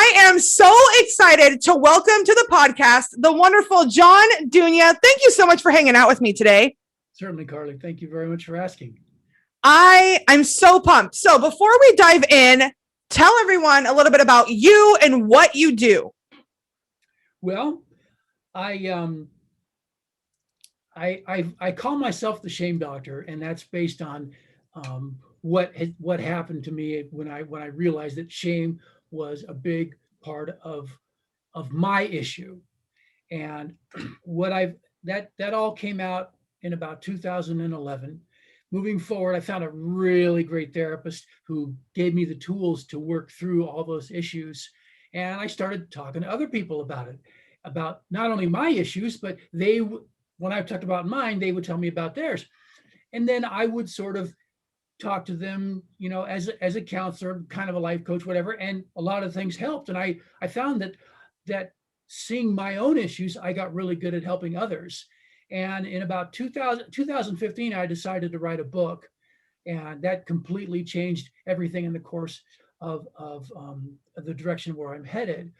I am so excited to welcome to the podcast the wonderful John Dunia. Thank you so much for hanging out with me today. Certainly, Karleigh. Thank you very much for asking. I'm so pumped. So before we dive in, tell everyone a little bit about you and what you do. Well, I call myself the shame doctor, and that's based on what happened to me when I realized that shame was a big part of my issue, and what I've that all came out in about 2011. Moving forward, I found a really great therapist who gave me the tools to work through all those issues, and I started talking to other people about it, about not only my issues, but when I talked about mine, they would tell me about theirs, and then I would sort of talk to them, as a counselor, kind of a life coach, whatever. And a lot of things helped. And I found that seeing my own issues, I got really good at helping others. And in about 2015, I decided to write a book, and that completely changed everything in the course of the direction where I'm headed.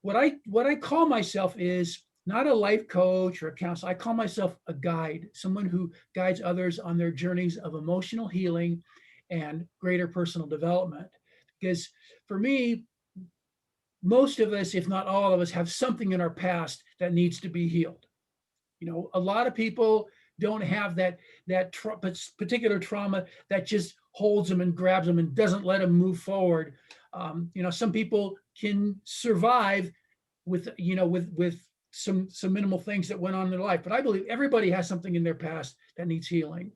What I call myself is not a life coach or a counselor. I call myself a guide, someone who guides others on their journeys of emotional healing and greater personal development. Because for me, most of us, if not all of us, have something in our past that needs to be healed. A lot of people don't have that particular trauma that just holds them and grabs them and doesn't let them move forward. Some people can survive with some minimal things that went on in their life, but I believe everybody has something in their past that needs healing,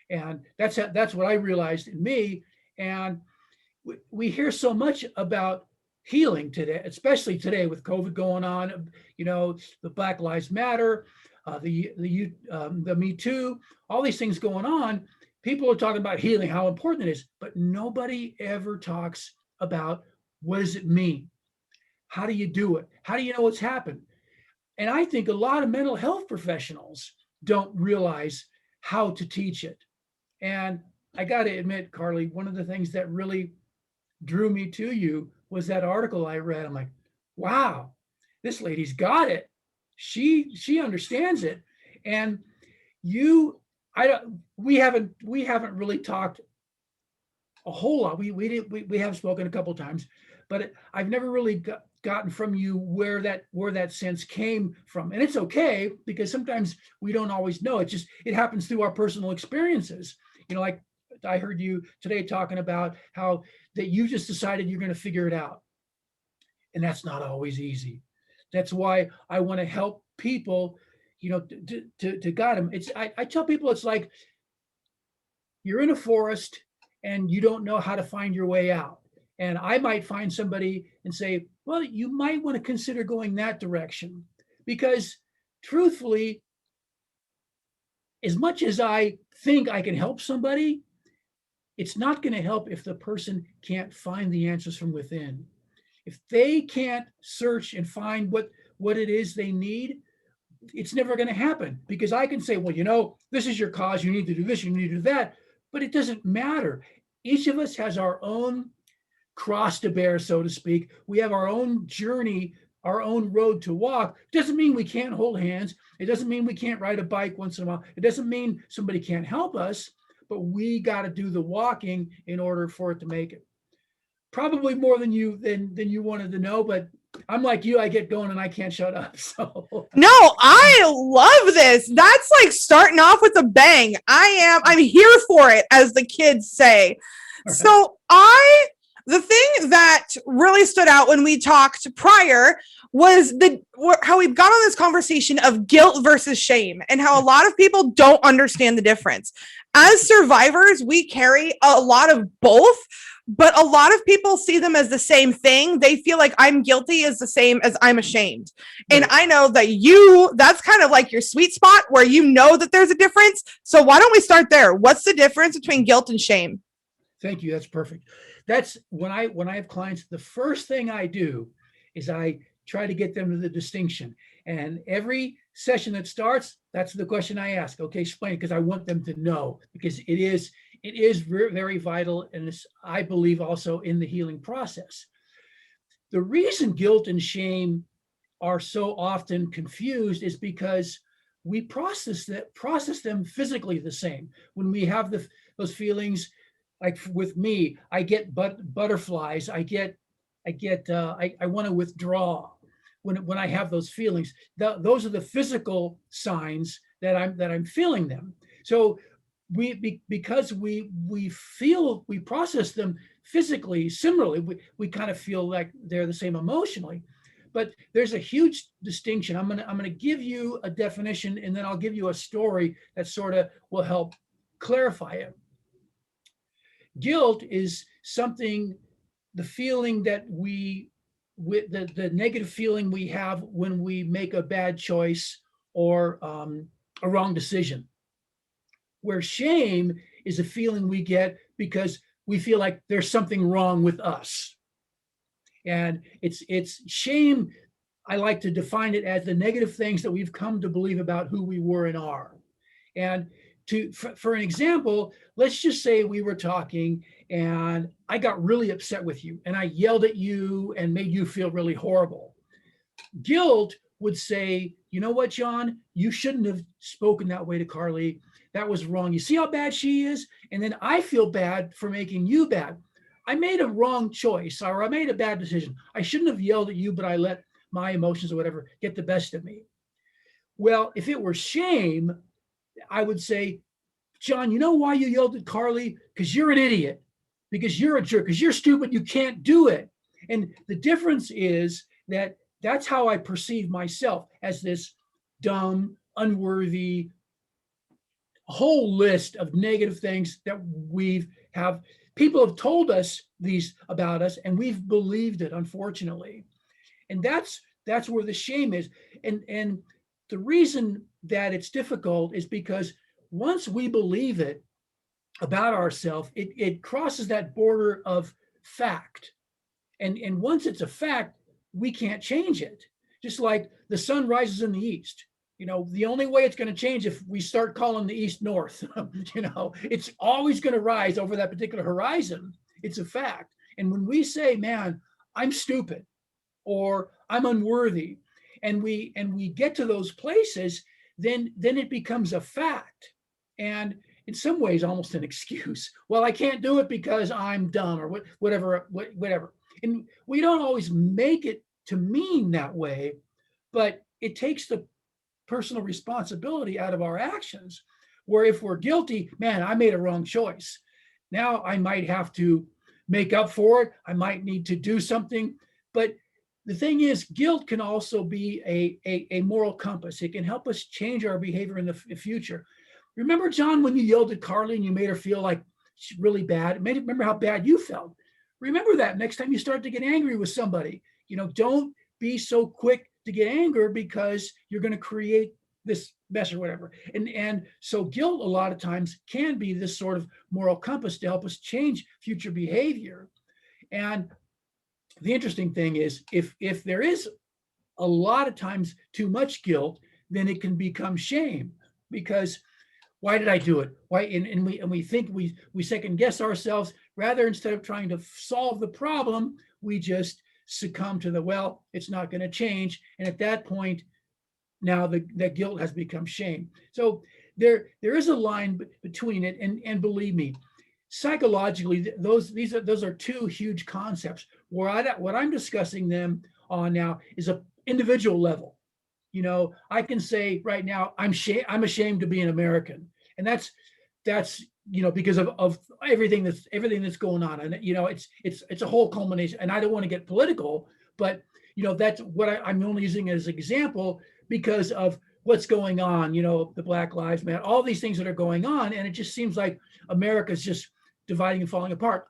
and that's what I realized in me. And we hear so much about healing today, especially today with COVID going on. The Black Lives Matter, the Me Too, all these things going on. People are talking about healing, how important it is, but nobody ever talks about what does it mean? How do you do it? How do you know what's happened? And I think a lot of mental health professionals don't realize how to teach it. And I got to admit, Karleigh, one of the things that really drew me to you was that article I read. I'm like, wow, this lady's got it. She understands it. And we haven't really talked a whole lot. We have spoken a couple of times, but I've never really gotten from you where that sense came from. And it's okay, because sometimes we don't always know. It happens through our personal experiences. Like I heard you today talking about how that you just decided you're going to figure it out. And that's not always easy. That's why I want to help people, to guide them. I tell people, it's like you're in a forest and you don't know how to find your way out. And I might find somebody and say, well, you might want to consider going that direction, because truthfully, as much as I think I can help somebody, it's not going to help if the person can't find the answers from within. If they can't search and find what it is they need, it's never going to happen. Because I can say, well, this is your cause. You need to do this. You need to do that. But it doesn't matter. Each of us has our own cross to bear, so to speak. We have our own journey, our own road to walk. It doesn't mean we can't hold hands. It doesn't mean we can't ride a bike once in a while. It doesn't mean somebody can't help us, but we got to do the walking in order for it to make it. Probably more than you wanted to know, but I'm like you, I get going and I can't shut up. So no, I love this. That's like starting off with a bang. I'm here for it, as the kids say. Right. So the thing that really stood out when we talked prior was how we got on this conversation of guilt versus shame, and how a lot of people don't understand the difference. As survivors, we carry a lot of both, but a lot of people see them as the same thing. They feel like I'm guilty is the same as I'm ashamed. And I know that that's kind of like your sweet spot where that there's a difference. So why don't we start there? What's the difference between guilt and shame? Thank you. That's perfect. That's when I have clients, the first thing I do is I try to get them to the distinction. And every session that starts, that's the question I ask. Okay, explain, because I want them to know, because it is very vital, and it's, I believe, also in the healing process. The reason guilt and shame are so often confused is because we process them physically the same. When we have those feelings, like with me, I get butterflies. I want to withdraw when I have those feelings. Those are the physical signs that I'm feeling them. So because we process them physically similarly, we kind of feel like they're the same emotionally. But there's a huge distinction. I'm gonna give you a definition, and then I'll give you a story that sort of will help clarify it. Guilt is something, the feeling that the negative feeling we have when we make a bad choice or a wrong decision. Where shame is a feeling we get because we feel like there's something wrong with us. And it's shame. I like to define it as the negative things that we've come to believe about who we were and are. And for an example, let's just say we were talking and I got really upset with you and I yelled at you and made you feel really horrible. Guilt would say, you know what, John, you shouldn't have spoken that way to Karleigh. That was wrong. You see how bad she is? And then I feel bad for making you bad. I made a wrong choice, or I made a bad decision. I shouldn't have yelled at you, but I let my emotions or whatever get the best of me. Well, if it were shame, I would say, John, you know why you yelled at Karleigh? Because you're an idiot, because you're a jerk, because you're stupid, you can't do it. And the difference is that that's how I perceive myself, as this dumb, unworthy, whole list of negative things that people have told us these about us, and we've believed it, unfortunately. And that's where the shame is. And the reason that it's difficult is because once we believe it about ourselves, it crosses that border of fact. And once it's a fact, we can't change it. Just like the sun rises in the east. The only way it's going to change if we start calling the east north. It's always going to rise over that particular horizon. It's a fact. And when we say, man, I'm stupid or I'm unworthy, and we get to those places, then it becomes a fact. And in some ways, almost an excuse. Well, I can't do it because I'm dumb or whatever. And we don't always make it to mean that way, but it takes the personal responsibility out of our actions. Where if we're guilty, man, I made a wrong choice. Now I might have to make up for it. I might need to do something. But the thing is, guilt can also be a moral compass. It can help us change our behavior in the future. Remember, John, when you yelled at Karleigh and you made her feel like she's really bad? Remember how bad you felt. Remember that next time you start to get angry with somebody. Don't be so quick to get anger, because you're going to create this mess or whatever. And so guilt a lot of times can be this sort of moral compass to help us change future behavior. And the interesting thing is, if there is a lot of times too much guilt, then it can become shame. Because why did I do it? Why? And we think we second guess ourselves, rather, instead of trying to solve the problem, we just succumb to well, it's not going to change. And at that point, now the guilt has become shame. So there is a line between it, and believe me, psychologically, those are two huge concepts. What I'm discussing them on now is a individual level. I can say right now, I'm ashamed to be an American, and that's because of everything that's going on. And it's a whole culmination. And I don't want to get political, but that's what I'm only using as an example because of what's going on. The Black Lives Matter, all these things that are going on, and it just seems like America's just dividing and falling apart.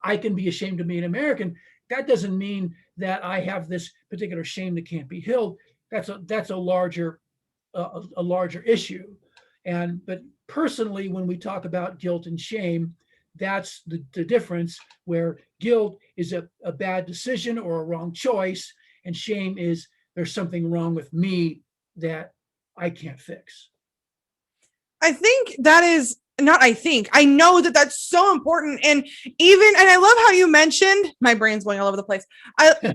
I can be ashamed to be an American. That doesn't mean that I have this particular shame that can't be healed. That's a larger issue. But personally, when we talk about guilt and shame, that's the difference, where guilt is a bad decision or a wrong choice, and shame is there's something wrong with me that I can't fix. I think that is not I think, I know that that's so important. And I love how you mentioned, my brain's going all over the place.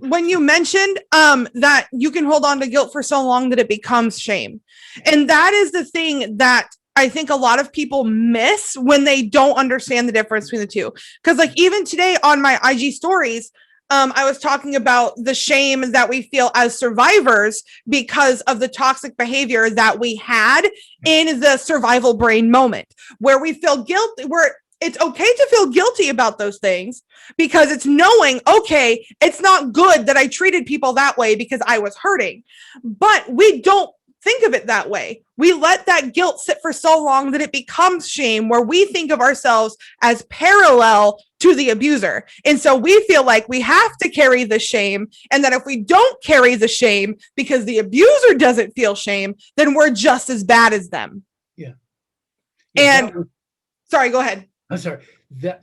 When you mentioned that you can hold on to guilt for so long that it becomes shame. And that is the thing that I think a lot of people miss when they don't understand the difference between the two. Because like even today on my IG stories, I was talking about the shame that we feel as survivors because of the toxic behavior that we had in the survival brain moment, where we feel guilty, where it's okay to feel guilty about those things because it's knowing, okay, it's not good that I treated people that way because I was hurting. But we don't think of it that way. We let that guilt sit for so long that it becomes shame, where we think of ourselves as parallel to the abuser. And so we feel like we have to carry the shame, and that if we don't carry the shame because the abuser doesn't feel shame, then we're just as bad as them. Yeah. And sorry, go ahead. I'm sorry. That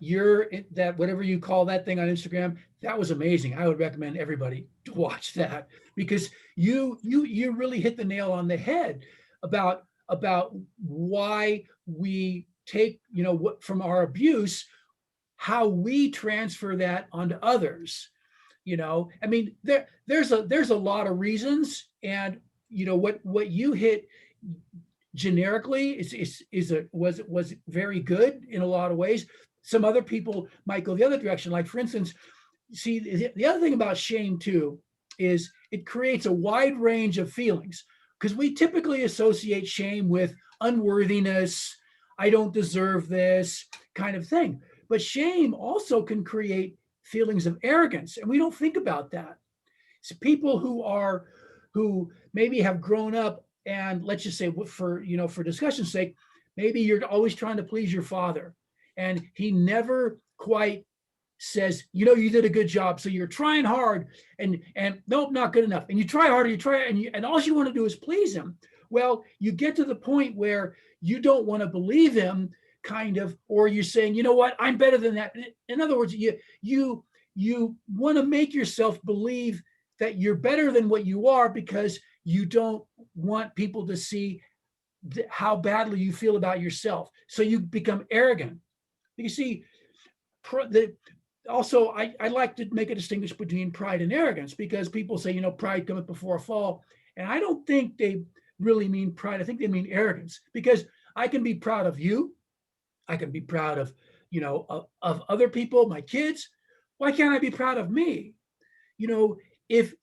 whatever you call that thing on Instagram, that was amazing. I would recommend everybody to watch that, because you really hit the nail on the head about why we take, what from our abuse, how we transfer that onto others. I mean, there's a lot of reasons, and what you hit generically was very good in a lot of ways. Some other people might go the other direction. Like, for instance, see, the other thing about shame too is it creates a wide range of feelings, because we typically associate shame with unworthiness, I don't deserve this kind of thing. But shame also can create feelings of arrogance, and we don't think about that. So people who maybe have grown up, and let's just say, for discussion's sake, maybe you're always trying to please your father, and he never quite says, you did a good job. So you're trying hard, and nope, not good enough. And you try harder, and all you want to do is please him. Well, you get to the point where you don't want to believe him, kind of, or you're saying, you know what, I'm better than that. In other words, you want to make yourself believe that you're better than what you are, because you don't want people to see how badly you feel about yourself. So you become arrogant. You see, also, I like to make a distinction between pride and arrogance, because people say, pride cometh before a fall. And I don't think they really mean pride. I think they mean arrogance, because I can be proud of you. I can be proud of, of other people, my kids. Why can't I be proud of me? If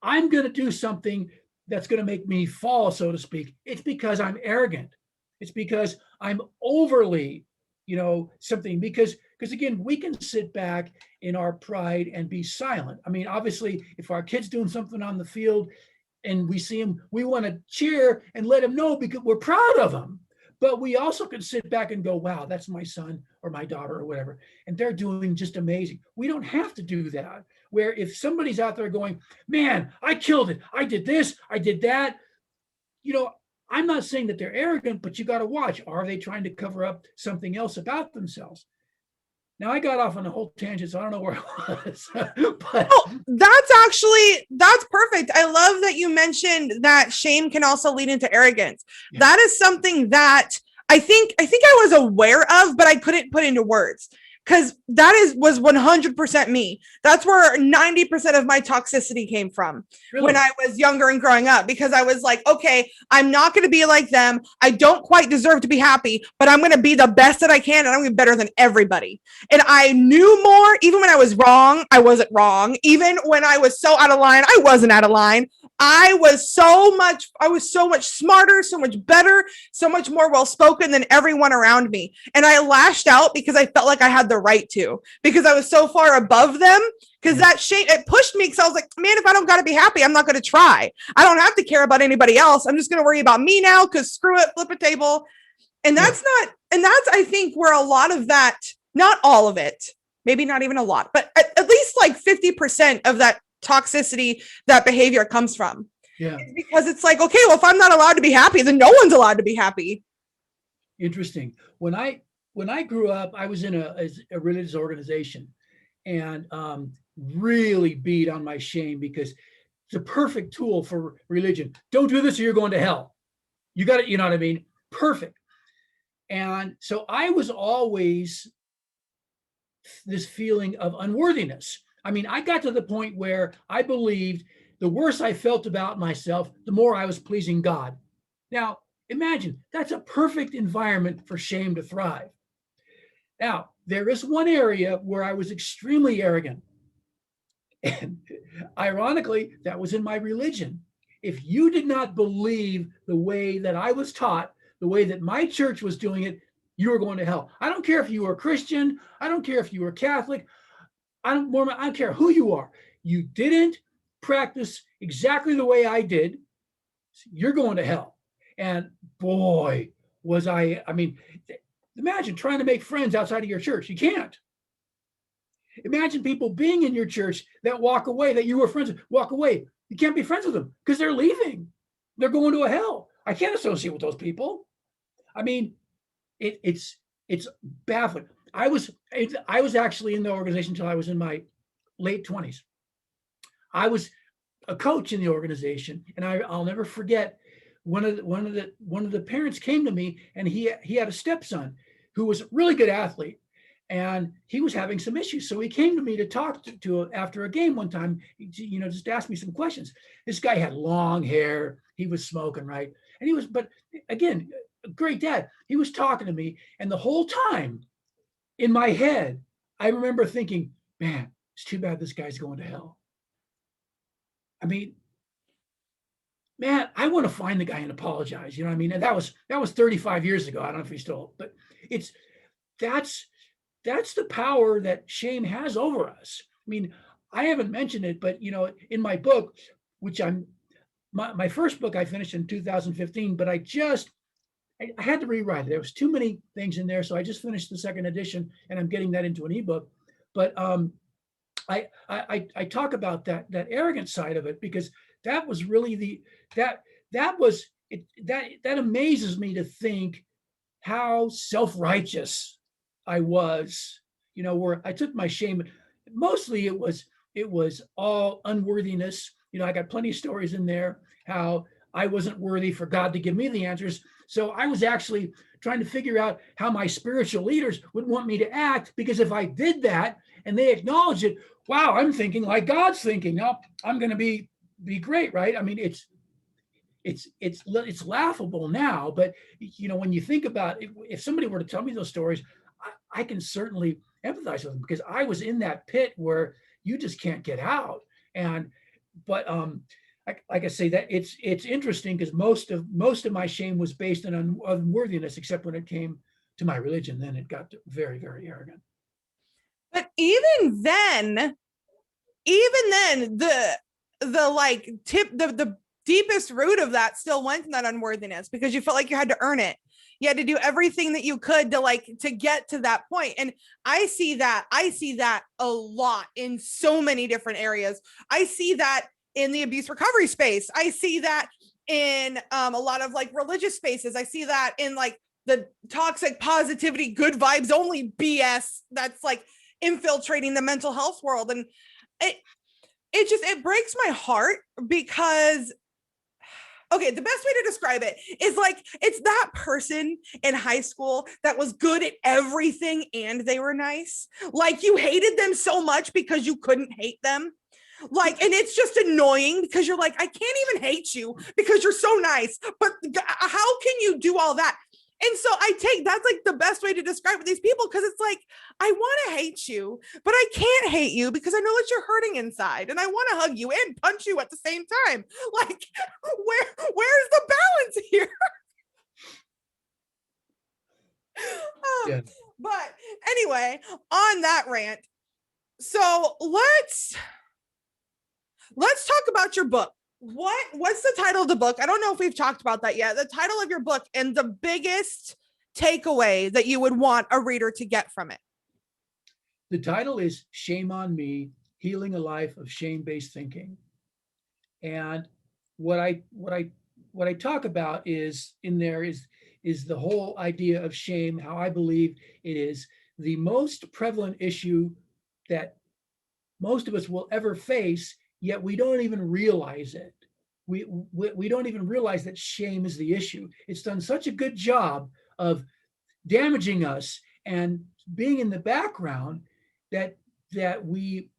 I'm going to do something that's going to make me fall, so to speak, it's because I'm arrogant. It's because I'm overly, something, because again, we can sit back in our pride and be silent. I mean, obviously, if our kid's doing something on the field and we see him, we want to cheer and let him know because we're proud of him. But we also can sit back and go, wow, that's my son or my daughter or whatever, and they're doing just amazing. We don't have to do that. Where if somebody's out there going, man, I killed it, I did this, I did that, I'm not saying that they're arrogant, but you got to watch. Are they trying to cover up something else about themselves? Now, I got off on a whole tangent, so I don't know where I was. But that's perfect. I love that you mentioned that shame can also lead into arrogance. Yeah. That is something that I think I was aware of, but I couldn't put into words. Because that was 100% me. That's where 90% of my toxicity came from. Really? When I was younger and growing up, because I was like, okay, I'm not going to be like them. I don't quite deserve to be happy, but I'm going to be the best that I can, and I'm going to be better than everybody. And I knew more. Even when I was wrong, I wasn't wrong. Even when I was so out of line, I wasn't out of line. I was so much smarter, so much better, so much more well-spoken than everyone around me. And I lashed out because I felt like I had the right to, because I was so far above them, because that shame, it pushed me, because I was like, man, if I don't got to be happy, I'm not going to try. I don't have to care about anybody else. I'm just going to worry about me now, because screw it, flip a table. And that's I think where a lot of that, not all of it, maybe not even a lot, but at least like 50% of that toxicity, that behavior comes from. Yeah. It's because it's like, okay, well, if I'm not allowed to be happy, then no one's allowed to be happy. Interesting. When I grew up, I was in a religious organization, and really beat on my shame, because it's a perfect tool for religion. Don't do this or you're going to hell. You got it. You know what I mean? Perfect. And so I was always this feeling of unworthiness. I mean, I got to the point where I believed the worse I felt about myself, the more I was pleasing God. Now, imagine that's a perfect environment for shame to thrive. Now, there is one area where I was extremely arrogant. And ironically, that was in my religion. If you did not believe the way that I was taught, the way that my church was doing it, you were going to hell. I don't care if you were Christian. I don't care if you were Catholic. I don't care who you are. You didn't practice exactly the way I did. You're going to hell. And boy, was I mean, imagine trying to make friends outside of your church. You can't. Imagine people being in your church that walk away, that you were friends with, walk away. You can't be friends with them because they're leaving. They're going to a hell. I can't associate with those people. I mean, it's baffling. I was actually in the organization until I was in my late 20s. I was a coach in the organization, and I'll never forget one of the parents came to me, and he had a stepson who was a really good athlete, and he was having some issues. So he came to me to talk to after a game one time, just to ask me some questions. This guy had long hair. He was smoking, right? And but again, a great dad. He was talking to me, and the whole time in my head, I remember thinking, man, it's too bad this guy's going to hell. I mean, man, I want to find the guy and apologize. You know what I mean? And that was 35 years ago. I don't know if he's still, but that's the power that shame has over us. I mean, I haven't mentioned it, but in my book, which my first book I finished in 2015, but I had to rewrite it. There was too many things in there, so I just finished the second edition, and I'm getting that into an ebook. But I talk about that arrogant side of it, because that was really that amazes me to think how self-righteous I was, where I took my shame. Mostly it was all unworthiness. I got plenty of stories in there how I wasn't worthy for God to give me the answers. So I was actually trying to figure out how my spiritual leaders would want me to act, because if I did that and they acknowledge it, wow, I'm thinking like God's thinking. Now I'm going to be great, right? I mean, it's laughable now, but when you think about it, if somebody were to tell me those stories, I can certainly empathize with them, because I was in that pit where you just can't get out. But like I say, that it's interesting, because most of my shame was based on unworthiness, except when it came to my religion. Then it got very, very arrogant. But even then, the deepest root of that still went in that unworthiness, because you felt like you had to earn it. You had to do everything that you could to get to that point. And I see that a lot in so many different areas. I see that in the abuse recovery space. I see that in a lot of religious spaces. I see that in the toxic positivity, good vibes only BS that's infiltrating the mental health world. And it breaks my heart, because okay, the best way to describe it is it's that person in high school that was good at everything and they were nice. You hated them so much because you couldn't hate them. And it's just annoying, because you're I can't even hate you because you're so nice. But how can you do all that? And so that's the best way to describe these people, because it's I want to hate you, but I can't hate you because I know that you're hurting inside, and I want to hug you and punch you at the same time. Where's the balance here? Yeah. But anyway, on that rant, so let's talk about your book. What's the title of the book? I don't know if we've talked about that yet. The title of your book and the biggest takeaway that you would want a reader to get from it. The title is Shame on Me: Healing a Life of Shame-Based Thinking. And what I talk about is the whole idea of shame, how I believe it is the most prevalent issue that most of us will ever face, yet we don't even realize it. We don't even realize that shame is the issue. It's done such a good job of damaging us and being in the background, that we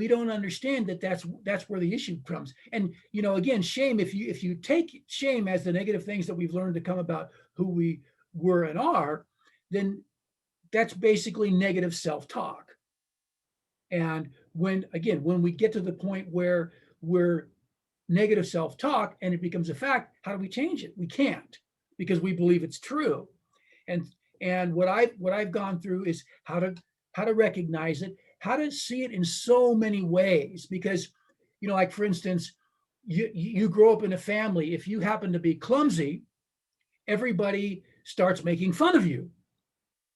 don't understand that that's where the issue comes. And again, shame, if you take shame as the negative things that we've learned to come about who we were and are, then that's basically negative self-talk. And when we get to the point where we're negative self-talk and it becomes a fact, how do we change it? We can't, because we believe it's true. And what I've gone through is how to recognize it, how to see it in so many ways. Because like, for instance, you grow up in a family, if you happen to be clumsy, everybody starts making fun of you.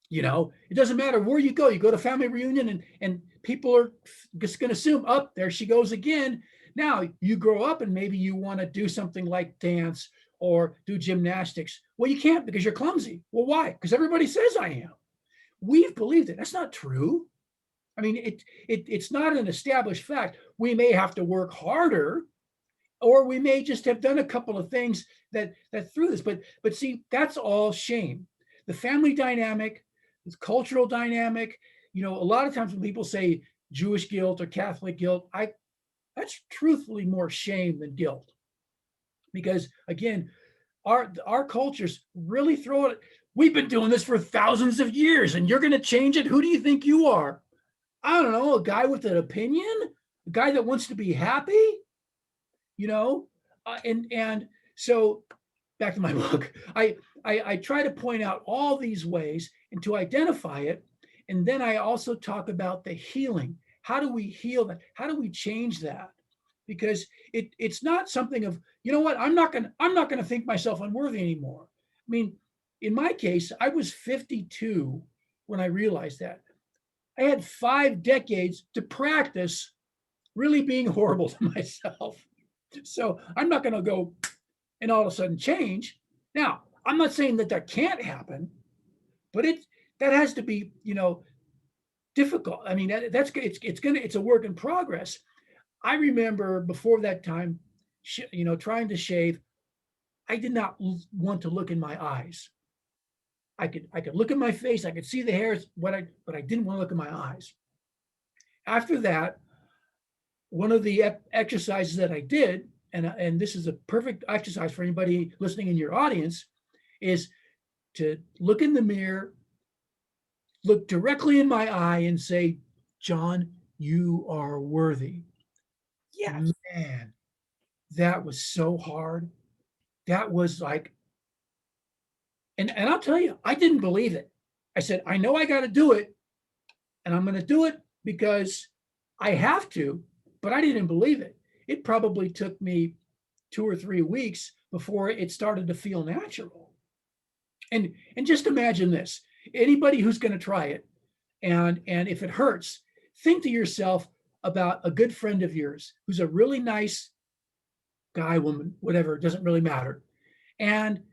It doesn't matter where you go to family reunion, and people are just going to assume, oh, there she goes again. Now you grow up and maybe you want to do something like dance or do gymnastics. Well, you can't because you're clumsy. Well, why? Because everybody says I am. We've believed it. That's not true. I mean, it's not an established fact. We may have to work harder, or we may just have done a couple of things that through this. But see, that's all shame. The family dynamic, the cultural dynamic. A lot of times when people say Jewish guilt or Catholic guilt, that's truthfully more shame than guilt. Because again, our cultures really throw it. We've been doing this for thousands of years, and you're going to change it? Who do you think you are? I don't know, a guy with an opinion, a guy that wants to be happy, and so back to my book, I try to point out all these ways and to identify it. And then I also talk about the healing. How do we heal that? How do we change that? Because it's not something of, what, I'm not gonna think myself unworthy anymore. I mean, in my case, I was 52 when I realized that. I had 5 decades to practice really being horrible to myself. So I'm not going to go and all of a sudden change. Now, I'm not saying that can't happen, but that has to be, difficult. I mean, it's a work in progress. I remember before that time, trying to shave, I did not want to look in my eyes. I could look at my face, I could see the hairs, but I didn't want to look in my eyes. After that, one of the exercises that I did, and this is a perfect exercise for anybody listening in your audience, is to look in the mirror, look directly in my eye and say, John, you are worthy. Yes. Man, that was so hard. That was like, and I'll tell you, I didn't believe it. I said, I know I got to do it, and I'm going to do it because I have to, but I didn't believe it. It probably took me 2 or 3 weeks before it started to feel natural. And just imagine this, anybody who's going to try it, and if it hurts, think to yourself about a good friend of yours who's a really nice guy, woman, whatever, it doesn't really matter. And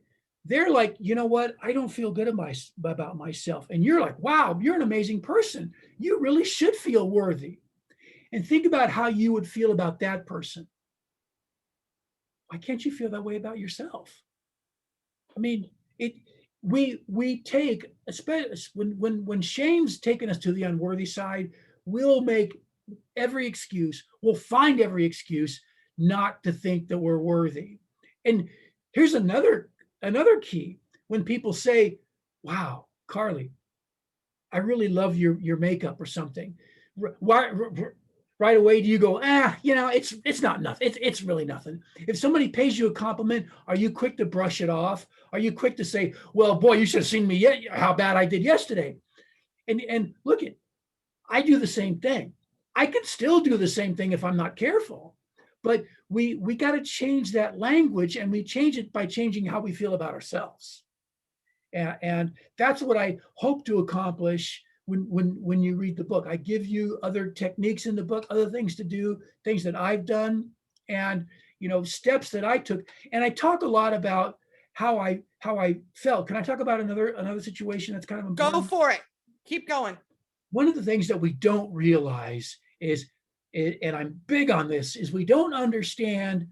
they're like, you know what? I don't feel good about myself. And you're like, wow, you're an amazing person. You really should feel worthy. And think about how you would feel about that person. Why can't you feel that way about yourself? I mean, we take, especially when shame's taken us to the unworthy side, we'll make every excuse, we'll find every excuse not to think that we're worthy. And here's another key. When people say, wow, Karleigh, I really love your makeup or something. Right away do you go, it's not nothing. It's really nothing. If somebody pays you a compliment, are you quick to brush it off? Are you quick to say, well, boy, you should have seen me how bad I did yesterday? And look, I do the same thing. I can still do the same thing if I'm not careful. But we got to change that language, and we change it by changing how we feel about ourselves. And that's what I hope to accomplish when you read the book. I give you other techniques in the book, other things to do, things that I've done, and steps that I took. And I talk a lot about how I felt. Can I talk about another situation that's kind of important? Go for it. Keep going. One of the things that we don't realize is, and I'm big on this, is we don't understand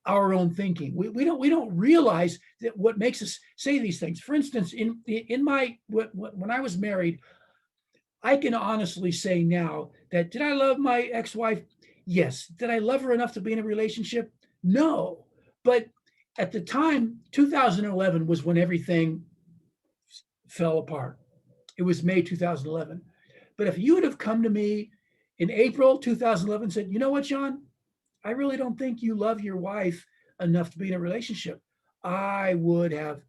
our own thinking. We don't realize that what makes us say these things. For instance, when I was married, I can honestly say now that, did I love my ex-wife? Yes. Did I love her enough to be in a relationship? No. But at the time, 2011 was when everything fell apart. It was May 2011. But if you would have come to me in April 2011 and said, you know what, John, I really don't think you love your wife enough to be in a relationship, I would have,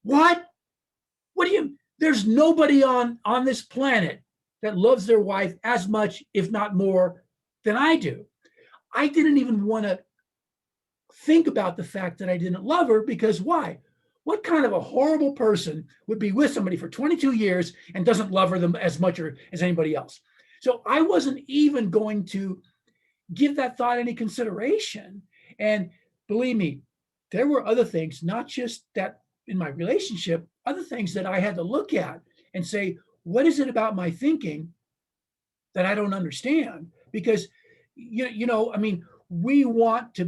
what? What do you, there's nobody on this planet that loves their wife as much, if not more, than I do. I didn't even want to think about the fact that I didn't love her, because why? What kind of a horrible person would be with somebody for 22 years and doesn't love her as much or as anybody else? So I wasn't even going to give that thought any consideration. And believe me, there were other things, not just that in my relationship, other things that I had to look at and say, what is it about my thinking that I don't understand? Because, I mean, we want to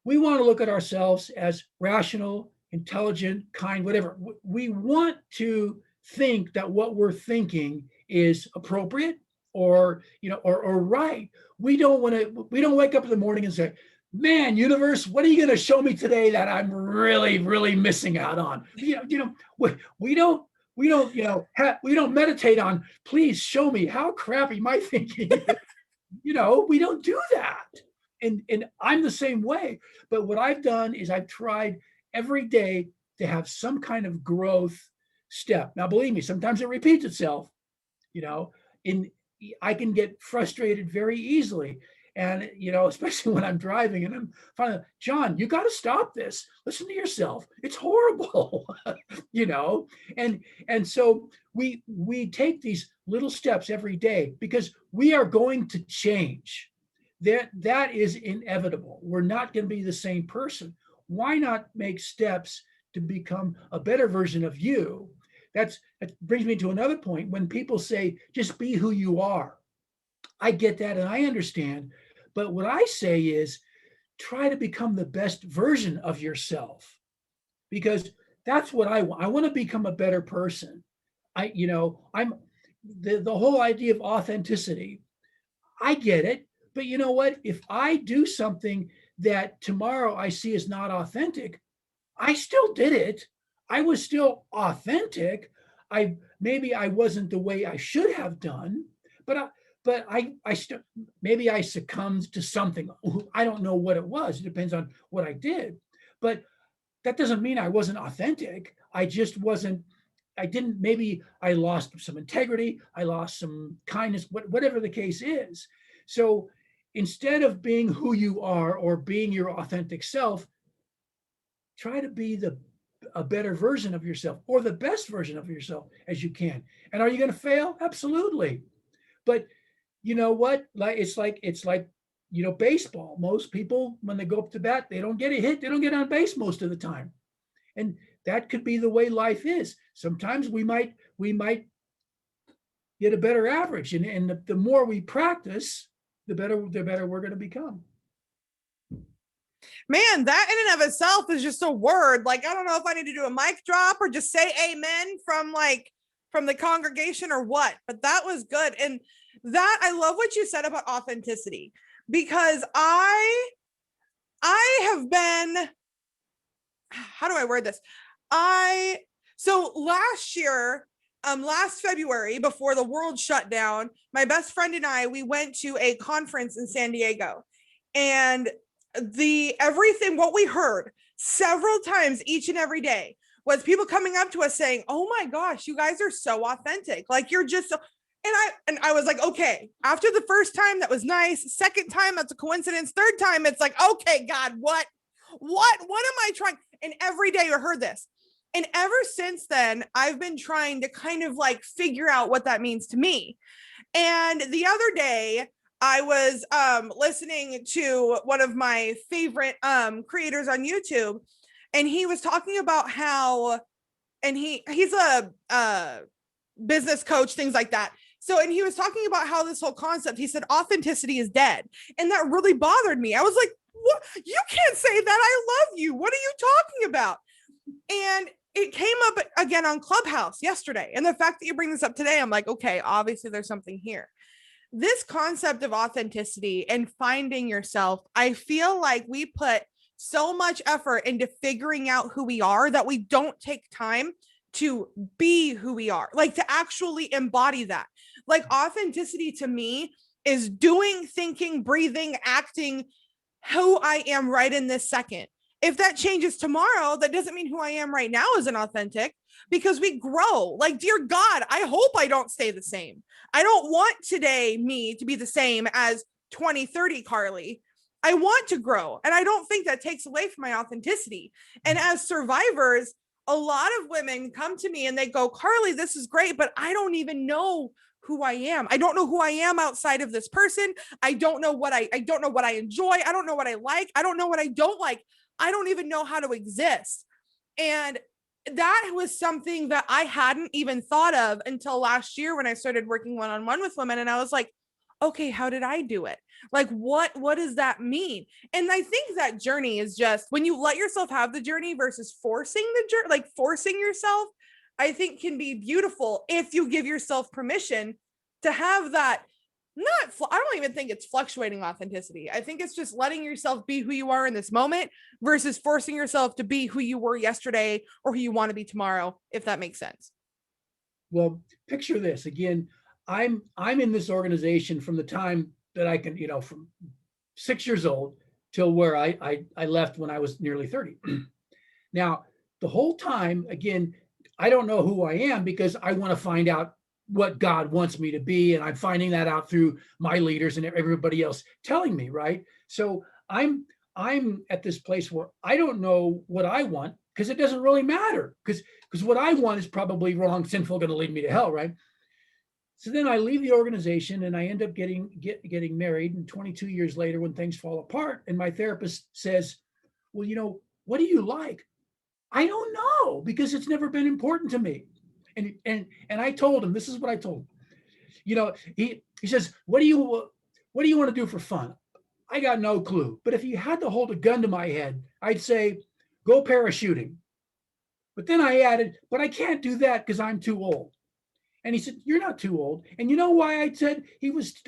look at ourselves as rational, intelligent, kind, whatever. We want to think that what we're thinking is appropriate or right. We don't wake up in the morning and say, man, universe, what are you going to show me today that I'm really, really missing out on? We don't meditate on, please show me how crappy my thinking is. We don't do that. And I'm the same way. But what I've done is I've tried every day to have some kind of growth step. Now, believe me, sometimes it repeats itself, and I can get frustrated very easily. And, especially when I'm driving and I'm finally, John, you got to stop this. Listen to yourself. It's horrible, and so we take these little steps every day because we are going to change. That is inevitable. We're not going to be the same person. Why not make steps to become a better version of you? That brings me to another point. When people say, just be who you are, I get that and I understand. But what I say is, try to become the best version of yourself, because that's what I want. I want to become a better person. I'm the whole idea of authenticity. I get it. But you know what? If I do something that tomorrow I see is not authentic, I still did it. I was still authentic. Maybe I wasn't the way I should have done, but I still, maybe I succumbed to something. I don't know what it was. It depends on what I did. But that doesn't mean I wasn't authentic. I just wasn't. Maybe I lost some integrity. I lost some kindness, whatever the case is. So instead of being who you are or being your authentic self, try to be a better version of yourself or the best version of yourself as you can. And are you going to fail? Absolutely. But you know what? It's like baseball. Most people, when they go up to bat, they don't get a hit. They don't get on base most of the time. And that could be the way life is. Sometimes we might get a better average. And the more we practice, the better we're going to become. Man, that in and of itself is just a word. Like, I don't know if I need to do a mic drop or just say amen from the congregation or what, but that was good. And that, I love what you said about authenticity, because I have been, how do I word this? So last year, last February, before the world shut down, my best friend and I, we went to a conference in San Diego, and what we heard several times each and every day was people coming up to us saying, oh my gosh, you guys are so authentic. Like, you're just so, and I was like, okay, after the first time, that was nice. Second time, that's a coincidence. Third time, it's like, okay, God, what am I trying? And every day I heard this. And ever since then, I've been trying to kind of like figure out what that means to me. And the other day, I was listening to one of my favorite creators on YouTube, and he was talking about how, and he's a business coach, things like that. So, and he was talking about how this whole concept, he said, authenticity is dead. And that really bothered me. I was like, What? You can't say that. I love you. What are you talking about? And it came up again on Clubhouse yesterday. And the fact that you bring this up today, I'm like, okay, obviously there's something here. This concept of authenticity and finding yourself, I feel like we put so much effort into figuring out who we are that we don't take time to be who we are, like to actually embody that. Like authenticity to me is doing, thinking, breathing, acting who I am right in this second. If that changes tomorrow, that doesn't mean who I am right now isn't authentic, because we grow. Like, dear God, I hope I don't stay the same. I don't want today me to be the same as 2030 Karleigh. I want to grow. And I don't think that takes away from my authenticity. And as survivors, a lot of women come to me and they go, Karleigh, this is great, but I don't even know who I am. I don't know who I am outside of this person. I don't know what I don't know what I enjoy. I don't know what I like. I don't know what I don't like. I don't even know how to exist. And that was something that I hadn't even thought of until last year when I started working one-on-one with women. And I was like, okay, how did I do it? Like, what does that mean? And I think that journey is just when you let yourself have the journey versus forcing the journey, like forcing yourself, I think can be beautiful if you give yourself permission to have that. I don't even think it's fluctuating authenticity. I think it's just letting yourself be who you are in this moment versus forcing yourself to be who you were yesterday or who you want to be tomorrow, if that makes sense. Well, picture this again. I'm in this organization from the time that I can, from 6 years old till where I left when I was nearly 30. Now, the whole time, again, I don't know who I am because I want to find out what God wants me to be. And I'm finding that out through my leaders and everybody else telling me, right? So I'm at this place where I don't know what I want because it doesn't really matter because what I want is probably wrong, sinful, going to lead me to hell, right? So then I leave the organization and I end up getting married. And 22 years later, when things fall apart, and my therapist says, well, what do you like? I don't know because it's never been important to me. And I told him, this is what I told him. He says, what do you want to do for fun? I got no clue. But if you had to hold a gun to my head, I'd say, go parachuting. But then I added, but I can't do that because I'm too old. And he said, you're not too old. And you know why I said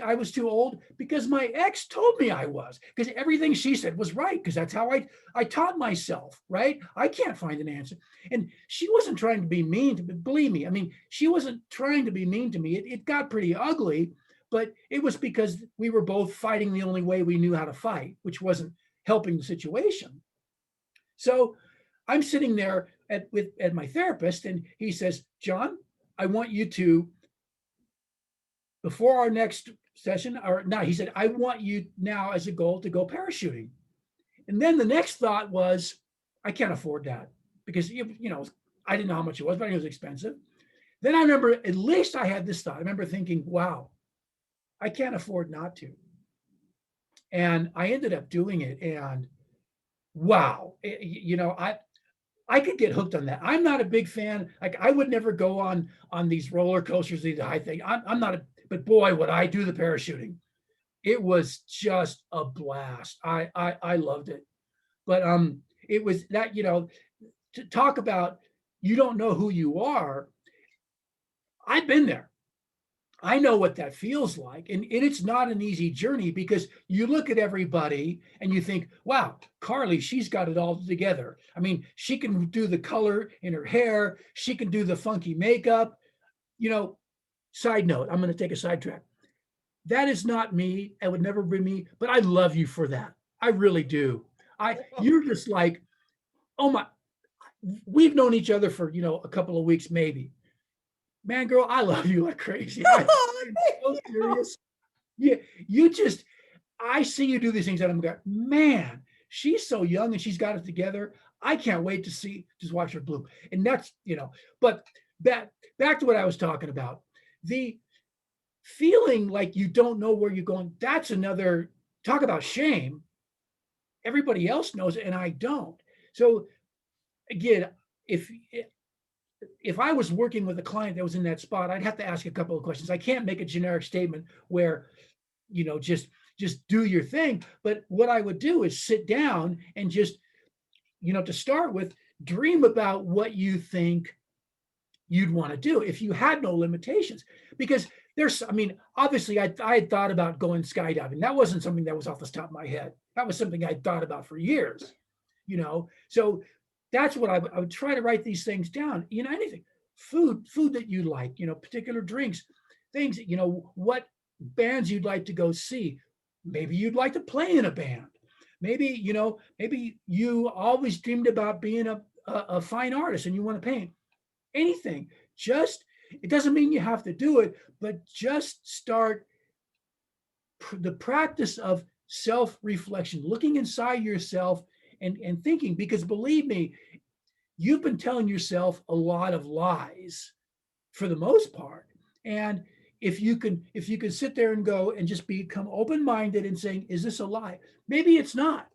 I was too old? Because my ex told me I was, because everything she said was right, because that's how I taught myself, right? I can't find an answer. And she wasn't trying to be mean to me, believe me. I mean, she wasn't trying to be mean to me. It got pretty ugly, but it was because we were both fighting the only way we knew how to fight, which wasn't helping the situation. So I'm sitting there at my therapist, and he says, John, I want you to, before our next session, or now, he said, I want you now as a goal to go parachuting. And then the next thought was, I can't afford that because, I didn't know how much it was, but I knew it was expensive. Then I remember, at least I had this thought. I remember thinking, wow, I can't afford not to. And I ended up doing it. And wow, I could get hooked on that. I'm not a big fan. Like, I would never go on these roller coasters, these high things. I'm not but boy, would I do the parachuting. It was just a blast. I loved it. But it was that, to talk about, you don't know who you are. I've been there. I know what that feels like. And it's not an easy journey because you look at everybody and you think, wow, Karleigh, she's got it all together. I mean, she can do the color in her hair. She can do the funky makeup. Side note, I'm going to take a sidetrack. That is not me. It would never be me, but I love you for that. I really do. You're just like, oh my, we've known each other for, a couple of weeks, maybe. Man, girl, I love you like crazy. I'm so serious. Yeah, I see you do these things and I'm going, man, she's so young and she's got it together. I can't wait to just watch her bloom. And that's, but back to what I was talking about. The feeling like you don't know where you're going, that's another, talk about shame. Everybody else knows it and I don't. So again, if I was working with a client that was in that spot, I'd have to ask a couple of questions. I can't make a generic statement where, just just do your thing. But what I would do is sit down and just, to start with, dream about what you think you'd want to do if you had no limitations. Because obviously I had thought about going skydiving. That wasn't something that was off the top of my head. That was something I'd thought about for years, So that's what I would try to write these things down. Anything, food that you like, particular drinks, things, what bands you'd like to go see. Maybe you'd like to play in a band. Maybe, maybe you always dreamed about being a fine artist and you want to paint. Anything. It doesn't mean you have to do it, but just start the practice of self-reflection, looking inside yourself and thinking, because believe me, you've been telling yourself a lot of lies for the most part. And if you can sit there and go and just become open-minded and saying, is this a lie? Maybe it's not.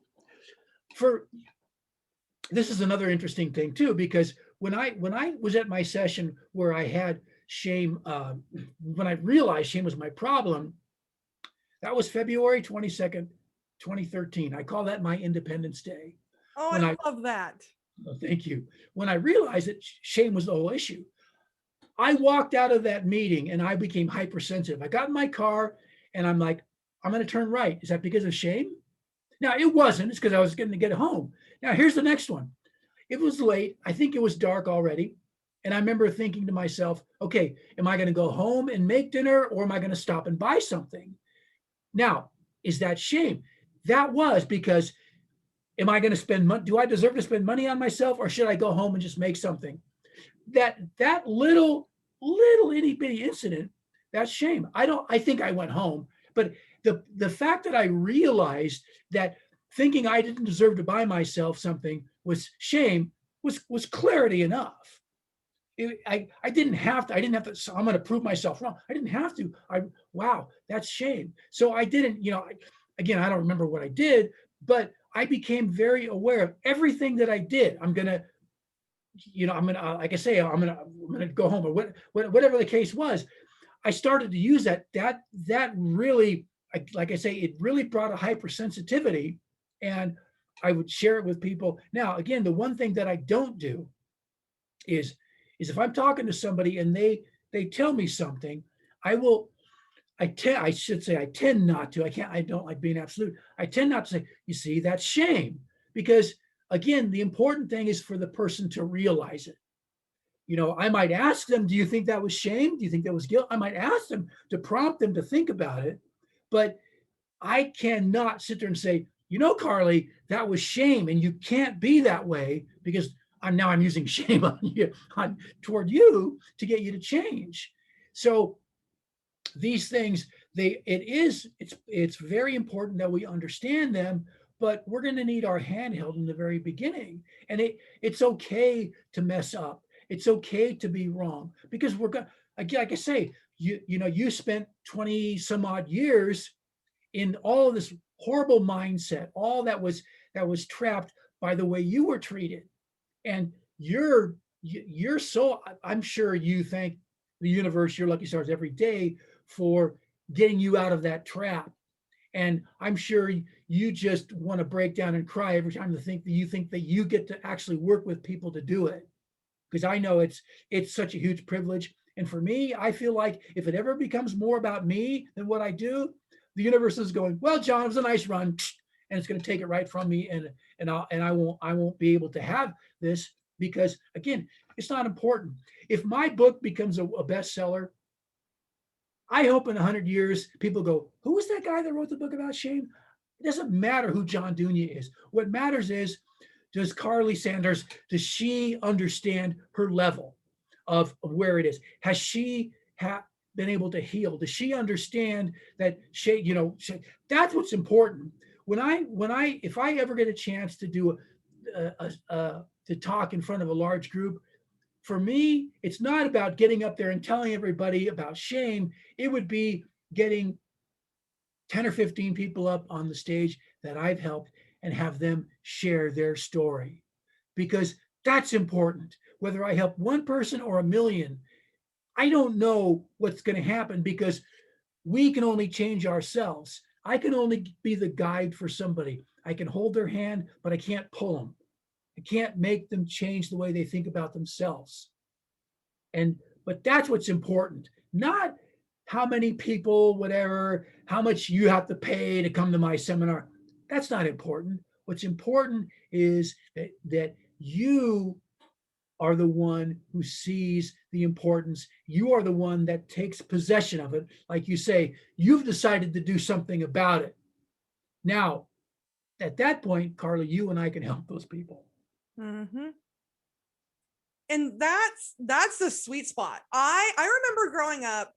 This is another interesting thing too, because when I was at my session where I had shame, when I realized shame was my problem, that was February 22nd, 2013. I call that my Independence Day. Oh, I love that. Oh, thank you. When I realized that shame was the whole issue, I walked out of that meeting and I became hypersensitive. I got in my car and I'm like, I'm going to turn right. Is that because of shame? Now, it wasn't. It's because I was going to get home. Now, here's the next one. It was late. I think it was dark already. And I remember thinking to myself, okay, am I going to go home and make dinner, or am I going to stop and buy something? Now, is that shame? That was because, am I going to spend money? Do I deserve to spend money on myself, or should I go home and just make something? That little itty bitty incident, that's shame. I think I went home, but the fact that I realized that thinking I didn't deserve to buy myself something was shame was clarity enough. I didn't have to, so I'm going to prove myself wrong. I didn't have to. Wow, that's shame. So I didn't, again, I don't remember what I did, but I became very aware of everything that I did. I'm going to, like I say, I'm going to go home, or whatever the case was. I started to use that really, like I say, it really brought a hypersensitivity, and I would share it with people. Now, again, the one thing that I don't do is if I'm talking to somebody and they tell me something, I tend not to. I don't like being absolute. I tend not to say, you see, that's shame, because again, the important thing is for the person to realize it. I might ask them, do you think that was shame? Do you think that was guilt? I might ask them to prompt them to think about it, but I cannot sit there and say, Karleigh, that was shame, and you can't be that way, because I'm using shame on you, toward you, to get you to change. So these things, it's very important that we understand them, but we're going to need our handheld in the very beginning. And it's okay to mess up. It's okay to be wrong, because we're going, again, like I say, you spent 20 some odd years in all of this horrible mindset, all that was trapped by the way you were treated. And you're so, I'm sure you thank the universe, your lucky stars, every day for getting you out of that trap. And I'm sure you just want to break down and cry every time you think that you get to actually work with people to do it. Because I know it's such a huge privilege. And for me, I feel like if it ever becomes more about me than what I do, the universe is going, well, John, it was a nice run, and it's going to take it right from me, and I won't be able to have this, because again, it's not important. If my book becomes a bestseller, I hope in 100 years people go, who was that guy that wrote the book about shame? It doesn't matter who John Dunia is. What matters is, does Karleigh Saunders, does she understand her level of where it is? Has she been able to heal? Does she understand that that's what's important. If I ever get a chance to do to talk in front of a large group, for me, it's not about getting up there and telling everybody about shame. It would be getting 10 or 15 people up on the stage that I've helped and have them share their story, because that's important. Whether I help one person or a million, I don't know what's going to happen, because we can only change ourselves. I can only be the guide for somebody. I can hold their hand, but I can't pull them. I can't make them change the way they think about themselves. But that's what's important, not how many people, whatever, how much you have to pay to come to my seminar. That's not important. What's important is that you are the one who sees the importance. You are the one that takes possession of it. Like you say, you've decided to do something about it. Now, at that point, Karleigh, you and I can help those people. Mm-hmm. And that's the sweet spot. I remember growing up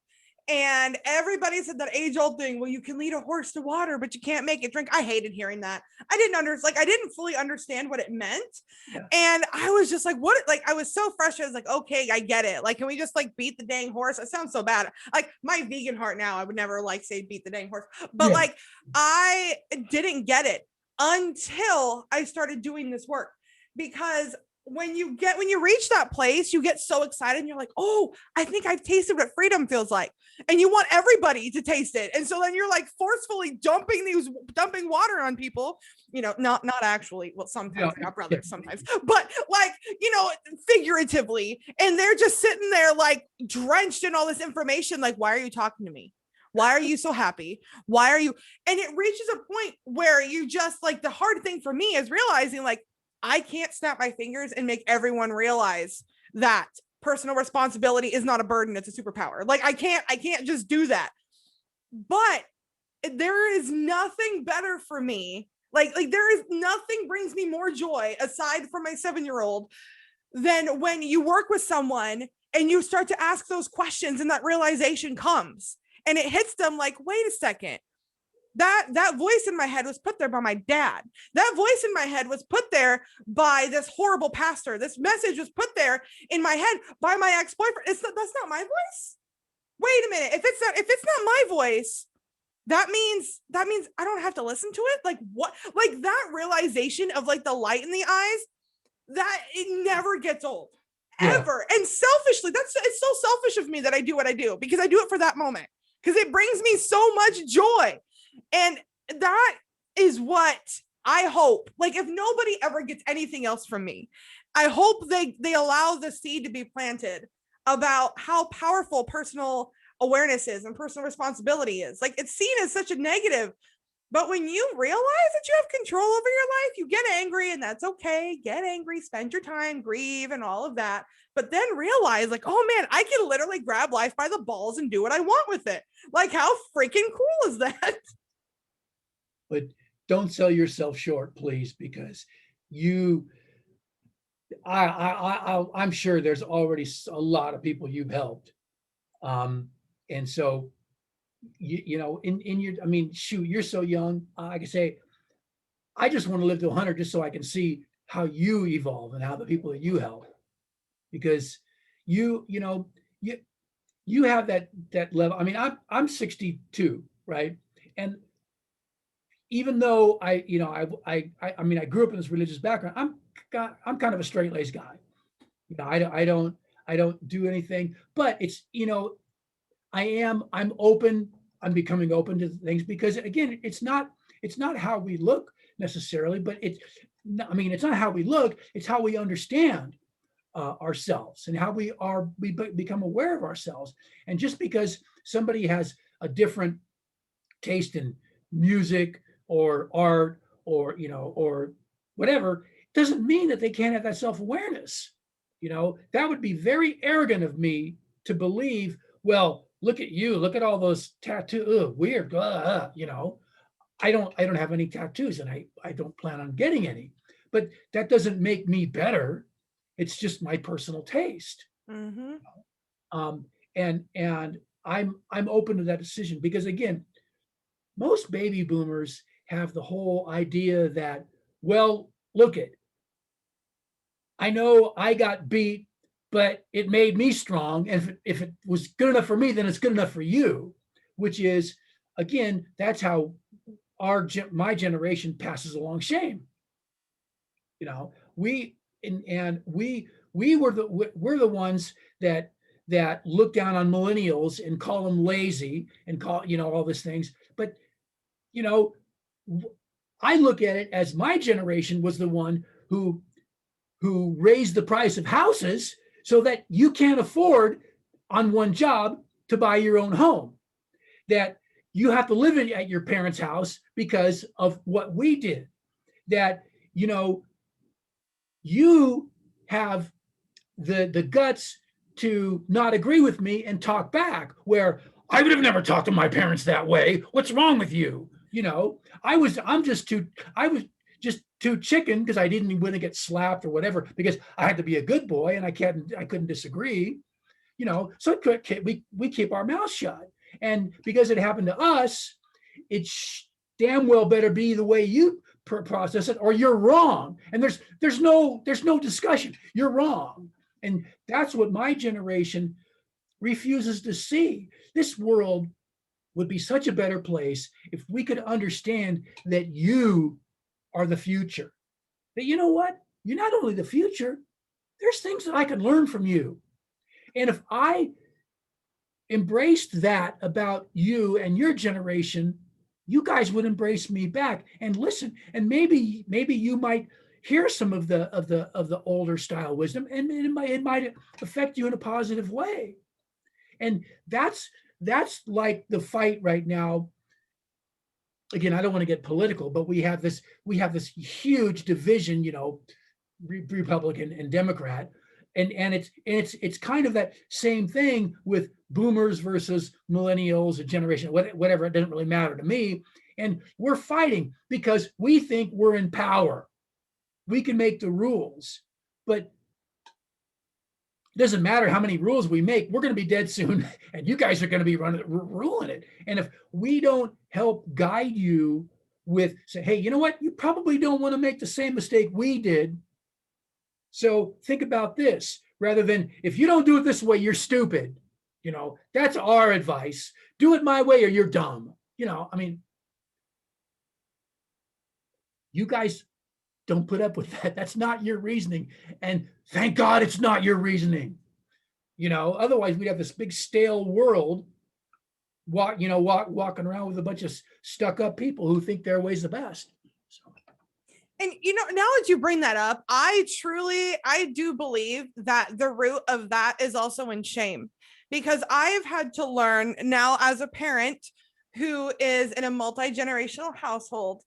and everybody said that age old thing, well, you can lead a horse to water, but you can't make it drink. I hated hearing that. I didn't fully understand what it meant. Yeah. And I was just like, what? Like, I was so frustrated. I was like, okay, I get it. Like, can we just like beat the dang horse? It sounds so bad. Like my vegan heart now, I would never like say beat the dang horse, but yeah. Like, I didn't get it until I started doing this work, because when you reach that place, you get so excited and you're like, oh, I think I've tasted what freedom feels like. And you want everybody to taste it. And so then you're like forcefully dumping water on people, not actually. Well, sometimes I got brothers sometimes, but like, figuratively. And they're just sitting there like drenched in all this information. Like, why are you talking to me? Why are you so happy? Why are you? And it reaches a point where you just like, the hard thing for me is realizing like, I can't snap my fingers and make everyone realize that personal responsibility is not a burden, it's a superpower. Like I can't just do that. But there is nothing better for me. Like there is nothing brings me more joy aside from my 7-year-old than when you work with someone and you start to ask those questions and that realization comes and it hits them like, wait a second. That voice in my head was put there by my dad. That voice in my head was put there by this horrible pastor. This message was put there in my head by my ex-boyfriend. That's not my voice. Wait a minute. If it's not my voice, that means I don't have to listen to it. Like what? Like that realization of like the light in the eyes, that it never gets old. Ever. And selfishly, it's so selfish of me that I do what I do, because I do it for that moment, because it brings me so much joy. And that is what I hope. Like if nobody ever gets anything else from me, I hope they allow the seed to be planted about how powerful personal awareness is and personal responsibility is. Like it's seen as such a negative, but when you realize that you have control over your life, you get angry, and that's okay. Get angry, spend your time, grieve and all of that. But then realize like, oh man, I can literally grab life by the balls and do what I want with it. Like how freaking cool is that? But don't sell yourself short, please, because I'm sure there's already a lot of people you've helped. And so, shoot, you're so young. I can say, I just want to live to 100 just so I can see how you evolve and how the people that you help, because you have that level. I mean, I'm 62, right? And even though I grew up in this religious background, I'm kind of a straight-laced guy. I don't do anything, but it's, I'm open. I'm becoming open to things, because again, it's not how we look necessarily, but it's not how we look. It's how we understand ourselves and how we become aware of ourselves. And just because somebody has a different taste in music or art or whatever, doesn't mean that they can't have that self-awareness. That would be very arrogant of me to believe, well, look at you, look at all those tattoos, weird, I don't have any tattoos, and I don't plan on getting any, but that doesn't make me better. It's just my personal taste. Mm-hmm. And I'm open to that decision, because again, most baby boomers have the whole idea that, well, look it, I know I got beat, but it made me strong. And if it was good enough for me, then it's good enough for you, which is, again, that's how my generation passes along shame. We're the ones that look down on millennials and call them lazy and call, all these things. But you know, I look at it as my generation was the one who raised the price of houses so that you can't afford on one job to buy your own home, that you have to live at your parents' house because of what we did, that, you know, you have the guts to not agree with me and talk back, where I would have never talked to my parents that way. What's wrong with you? You know, I was just too chicken because I didn't want to get slapped or whatever, because I had to be a good boy and I couldn't disagree, you know, so we keep our mouth shut. And because it happened to us, it damn well better be the way you process it, or you're wrong. And there's no discussion. You're wrong. And that's what my generation refuses to see. This world would be such a better place if we could understand that you are the future. That, you know what? You're not only the future, there's things that I can learn from you. And if I embraced that about you and your generation, you guys would embrace me back and listen. And maybe you might hear some of the older style wisdom, and it might affect you in a positive way. And that's like the fight right now. Again, I don't want to get political, but we have this huge division, you know, Republican and Democrat, and it's kind of that same thing with boomers versus millennials, a generation, whatever. It doesn't really matter to me. And we're fighting because we think we're in power. We can make the rules, but it doesn't matter how many rules we make. We're going to be dead soon, and you guys are going to be ruling it. And if we don't help guide you with, say, hey, you know what? You probably don't want to make the same mistake we did. So think about this, rather than, if you don't do it this way, you're stupid. You know, that's our advice. Do it my way or you're dumb. You know, I mean, you guys don't put up with that. That's not your reasoning. And thank God it's not your reasoning. You know, otherwise we'd have this big stale world walking around with a bunch of stuck up people who think their way's the best. So. And, you know, now that you bring that up, I do believe that the root of that is also in shame, because I've had to learn now as a parent who is in a multi-generational household,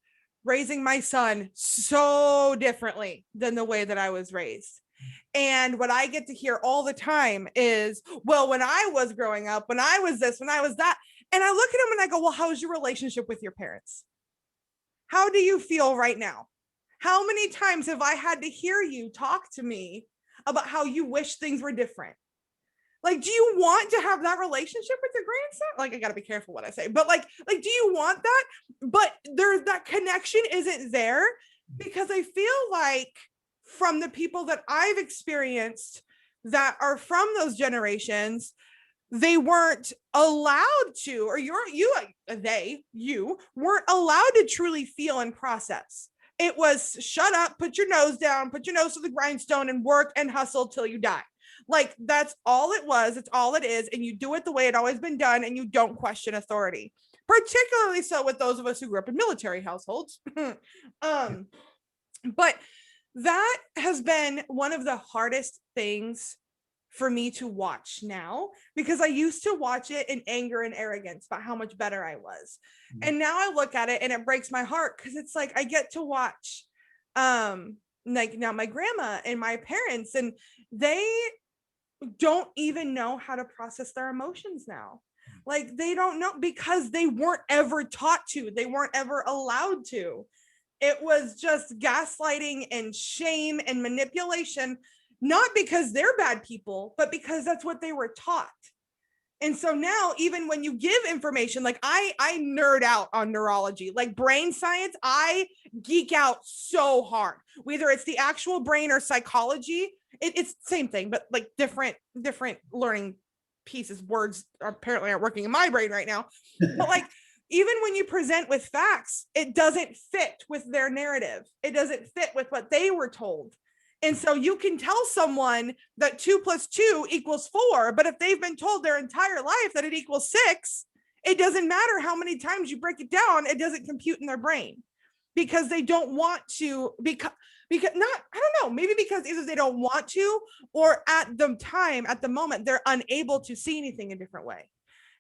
raising my son so differently than the way that I was raised. And what I get to hear all the time is, well, when I was growing up, when I was this, when I was that. And I look at him and I go, well, how's your relationship with your parents? How do you feel right now? How many times have I had to hear you talk to me about how you wish things were different? Like, do you want to have that relationship with your grandson? Like, I got to be careful what I say, but like, do you want that? But that connection isn't there, because I feel like from the people that I've experienced that are from those generations, they weren't allowed to, or you weren't allowed to truly feel and process. It was shut up, put your nose down, put your nose to the grindstone and work and hustle till you die. Like, that's all it was. It's all it is. And you do it the way it always been done, and you don't question authority, particularly so with those of us who grew up in military households. But that has been one of the hardest things for me to watch now, because I used to watch it in anger and arrogance about how much better I was. And now I look at it and it breaks my heart, because it's like I get to watch like now my grandma and my parents, and they don't even know how to process their emotions now. Like, they don't know, because they weren't ever taught to, they weren't ever allowed to. It was just gaslighting and shame and manipulation, not because they're bad people, but because that's what they were taught. And so now, even when you give information, like I nerd out on neurology, like brain science, I geek out so hard, whether it's the actual brain or psychology. It's the same thing, but like different learning pieces. Words apparently aren't working in my brain right now. But like, even when you present with facts, it doesn't fit with their narrative. It doesn't fit with what they were told. And so you can tell someone that 2 + 2 = 4, but if they've been told their entire life that it equals 6, It doesn't matter how many times you break it down, it doesn't compute in their brain because they don't want to, because not, I don't know, maybe because either they don't want to, or at the moment, they're unable to see anything a different way.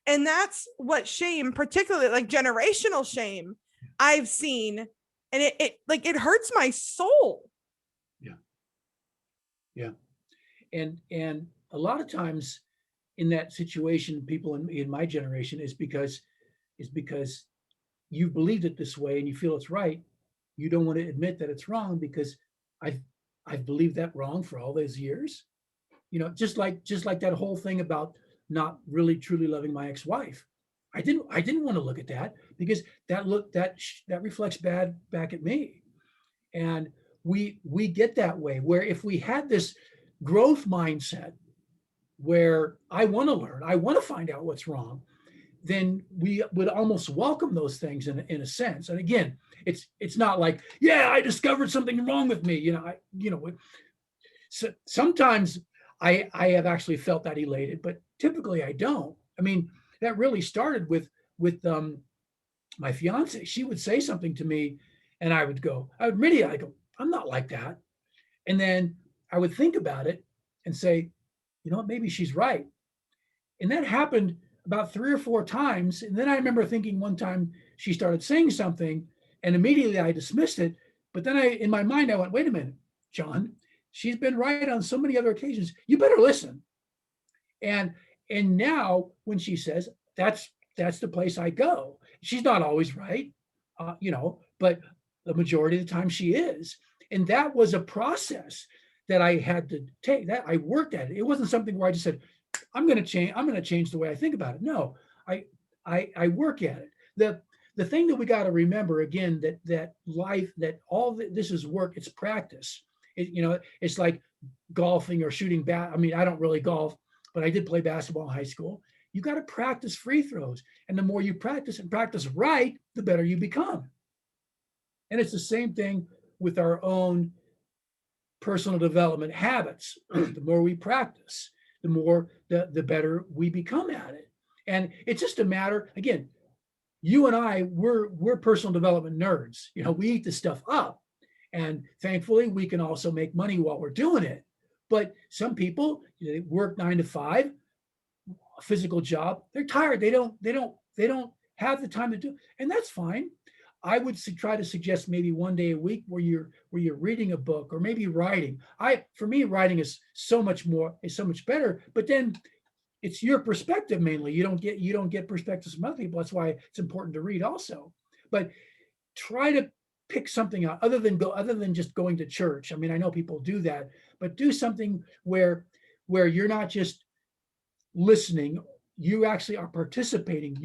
And that's what shame, particularly like generational shame, I've seen. And it hurts my soul. Yeah. Yeah. And a lot of times in that situation, people in my generation is because you believed it this way and you feel it's right. You don't want to admit that it's wrong because I've believed that wrong for all those years. Just like that whole thing about not really truly loving my ex-wife. I didn't want to look at that because that reflects bad back at me. And we get that way, where if we had this growth mindset where I want to learn, I want to find out what's wrong, then we would almost welcome those things in a sense. And again, it's not like, yeah, I discovered something wrong with me. So sometimes I have actually felt that elated, but typically I don't. I mean, that really started with my fiance. She would say something to me and I would go, I'm not like that. And then I would think about it and say, maybe she's right. And that happened about 3 or 4 times. And then I remember thinking one time she started saying something and immediately I dismissed it. But then in my mind, I went, wait a minute, John, she's been right on so many other occasions. You better listen. And now when she says, that's the place I go. She's not always right, but the majority of the time she is. And that was a process that I had to take. That I worked at it. It wasn't something where I just said, I'm going to change the way I think about it. No, I work at it. The thing that we got to remember again, that life, that all this is work, it's practice. It's like golfing or shooting bat. I mean, I don't really golf, but I did play basketball in high school. You got to practice free throws. And the more you practice and practice right, the better you become. And it's the same thing with our own personal development habits. The more we practice, the more the better we become at it. And it's just a matter, again, you and I, we're personal development nerds. We eat this stuff up. And thankfully, we can also make money while we're doing it. But some people, they work 9 to 5, a physical job. They're tired. They don't have the time to do it. And that's fine. I would try to suggest maybe one day a week where you're reading a book or maybe writing. For me, writing is so much better. But then it's your perspective mainly. You don't get perspectives from other people. That's why it's important to read also. But try to pick something out other than just going to church. I mean, I know people do that, but do something where you're not just listening, you actually are participating.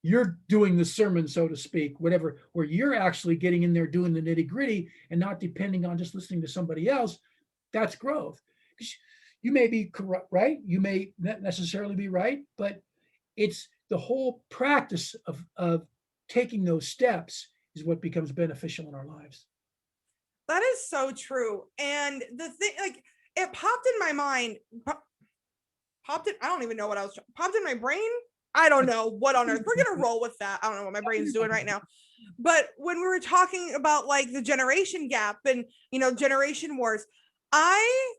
You're doing the sermon, so to speak, whatever, where you're actually getting in there doing the nitty gritty and not depending on just listening to somebody else. That's growth. You may be correct, right? You may not necessarily be right, but it's the whole practice of taking those steps is what becomes beneficial in our lives. That is so true. And the thing, like, it popped in my mind, I don't even know what popped in my brain. I don't know what on earth. We're going to roll with that. I don't know what my brain's doing right now. But when we were talking about like the generation gap and, generation wars, I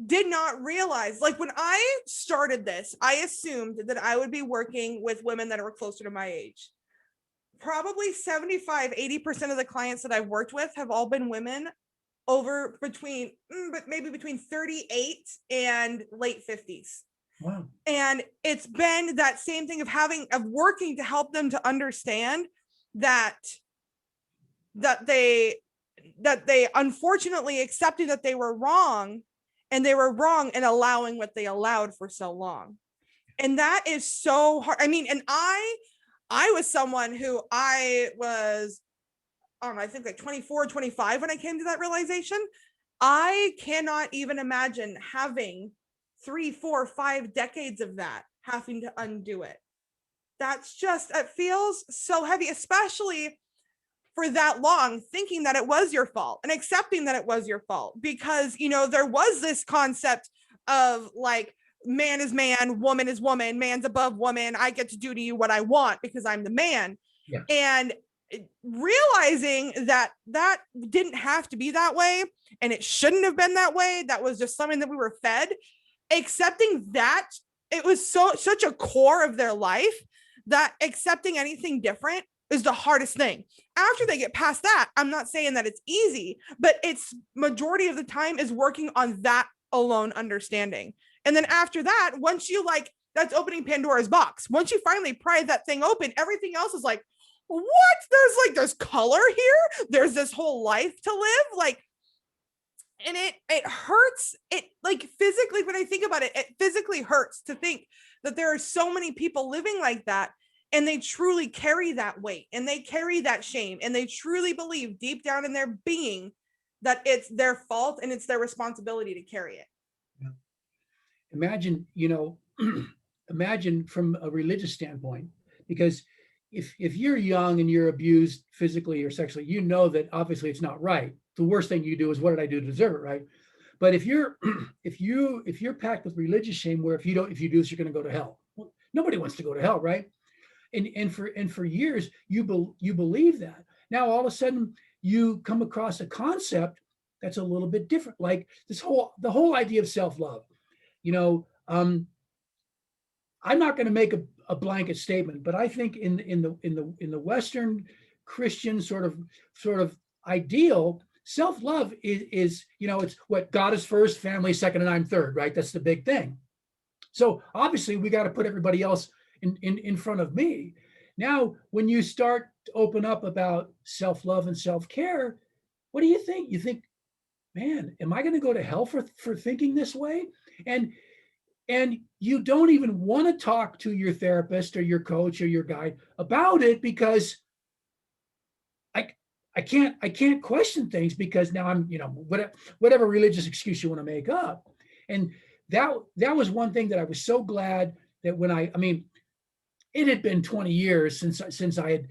did not realize, like when I started this, I assumed that I would be working with women that were closer to my age. Probably 75-80% of the clients that I've worked with have all been women between 38 and late 50s. Wow. And it's been that same thing of working to help them to understand that they unfortunately accepted that they were wrong, and they were wrong in allowing what they allowed for so long. And that is so hard. I mean, and I was someone who I was, I think like 24, 25 when I came to that realization. I cannot even imagine having 3, 4, 5 decades of that, having to undo it. It feels so heavy, especially for that long, thinking that it was your fault and accepting that it was your fault, because, there was this concept of like man is man, woman is woman, man's above woman. I get to do to you what I want because I'm the man. Yeah. And realizing that that didn't have to be that way and it shouldn't have been that way. That was just something that we were fed. Accepting that it was such a core of their life that accepting anything different is the hardest thing. After they get past that, I'm not saying that it's easy, but it's majority of the time is working on that alone understanding. And then after that, once you like, that's opening Pandora's box. Once you finally pry that thing open, everything else is like, what? There's color here. There's this whole life to live. Like, and it hurts. It like physically, when I think about it, it physically hurts to think that there are so many people living like that. And they truly carry that weight and they carry that shame and they truly believe deep down in their being that it's their fault and it's their responsibility to carry it. Yeah. Imagine, imagine from a religious standpoint, because if you're young and you're abused physically or sexually, you know that obviously it's not right. The worst thing you do is, what did I do to deserve it, right? But if you're packed with religious shame, where if you do this, you're going to go to hell. Well, nobody wants to go to hell, right? And for years you believe that. Now all of a sudden you come across a concept that's a little bit different, like the whole idea of self-love. I'm not going to make a blanket statement, but I think in the Western Christian sort of ideal, self-love is it's what God is first, family second, and I'm third, right? That's the big thing. So obviously we got to put everybody else in front of me. Now, when you start to open up about self-love and self-care, what do you think? You think, man, am I going to go to hell for thinking this way? And you don't even want to talk to your therapist or your coach or your guide about it, because I can't question things, because now I'm, whatever religious excuse you want to make up. And that was one thing that I was so glad that when I mean, it had been 20 years since I had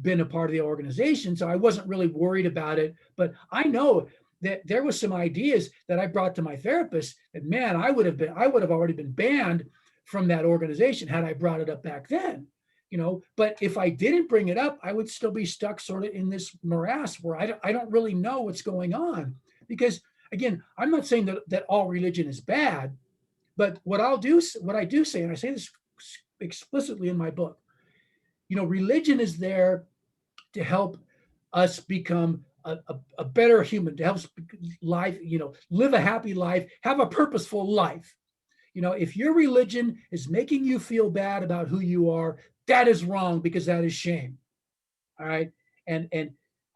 been a part of the organization, so I wasn't really worried about it. But I know that there was some ideas that I brought to my therapist that, man, I would have already been banned from that organization had I brought it up back then. But if I didn't bring it up, I would still be stuck sort of in this morass where I don't really know what's going on. Because again, I'm not saying that all religion is bad, but what I do say, and I say this explicitly in my book, religion is there to help us become a better human, to help us life, live a happy life, have a purposeful life. If your religion is making you feel bad about who you are, that is wrong, because that is shame. All right. And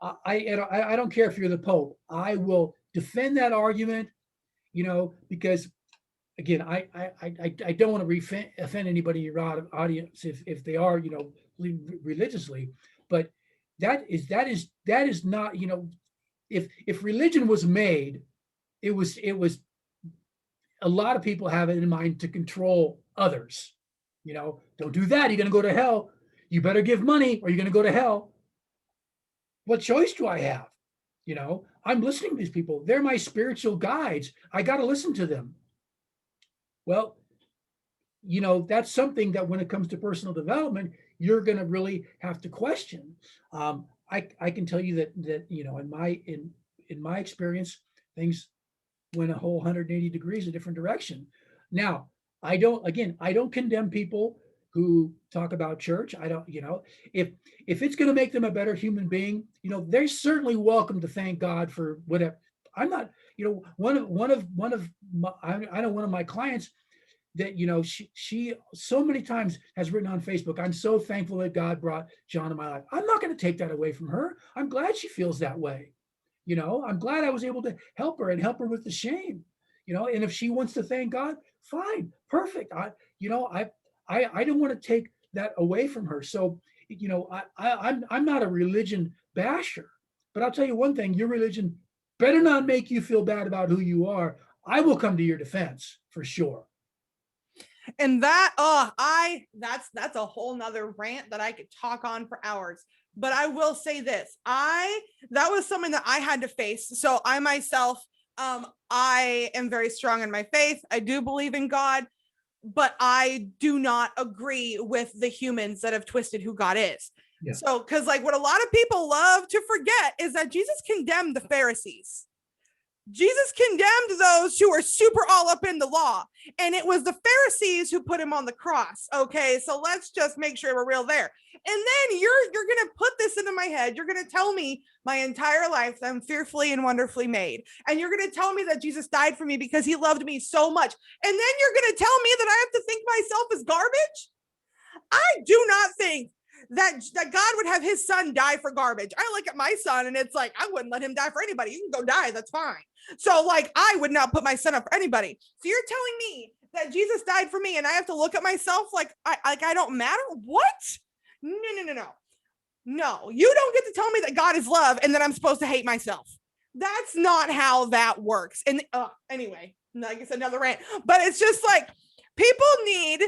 I don't care if you're the Pope. I will defend that argument, because again, I don't want to offend anybody in your audience if they are, religiously, but that is not, if religion was made, it was a lot of people have it in mind to control others. Don't do that, you're going to go to hell. You better give money or you're going to go to hell. What choice do I have? I'm listening to these people. They're my spiritual guides. I got to listen to them. Well, that's something that when it comes to personal development, you're going to really have to question. I can tell you that in my experience, things went a whole 180 degrees a different direction. Now, I don't condemn people who talk about church. I don't, if it's going to make them a better human being, they're certainly welcome to thank God for whatever. I'm not, one of my clients that, she so many times has written on Facebook, I'm so thankful that God brought John in my life. I'm not going to take that away from her. I'm glad she feels that way. I'm glad I was able to help her with the shame, and if she wants to thank God, fine, perfect. I don't want to take that away from her. So, I'm not a religion basher, but I'll tell you one thing, your religion better not make you feel bad about who you are. I will come to your defense for sure. And that's a whole nother rant that I could talk on for hours. But I will say this, that was something that I had to face. So I myself I am very strong in my faith. I do believe in God, but I do not agree with the humans that have twisted who God is. Yeah. So, because like what a lot of people love to forget is that Jesus condemned the Pharisees. Jesus condemned those who were super all up in the law, and it was the Pharisees who put him on the cross. Okay, so let's just make sure we're real there. And then you're gonna put this into my head. You're gonna tell me my entire life that I'm fearfully and wonderfully made, and you're gonna tell me that Jesus died for me because he loved me so much, and then you're gonna tell me that I have to think myself as garbage. I do not think that God would have his son die for garbage. I look at my son and it's like, I wouldn't let him die for anybody. You can go die. That's fine. So like, I would not put my son up for anybody. So you're telling me that Jesus died for me and I have to look at myself like I don't matter? What? No. No, you don't get to tell me that God is love and that I'm supposed to hate myself. That's not how that works. And anyway, I guess another rant, but it's just like people need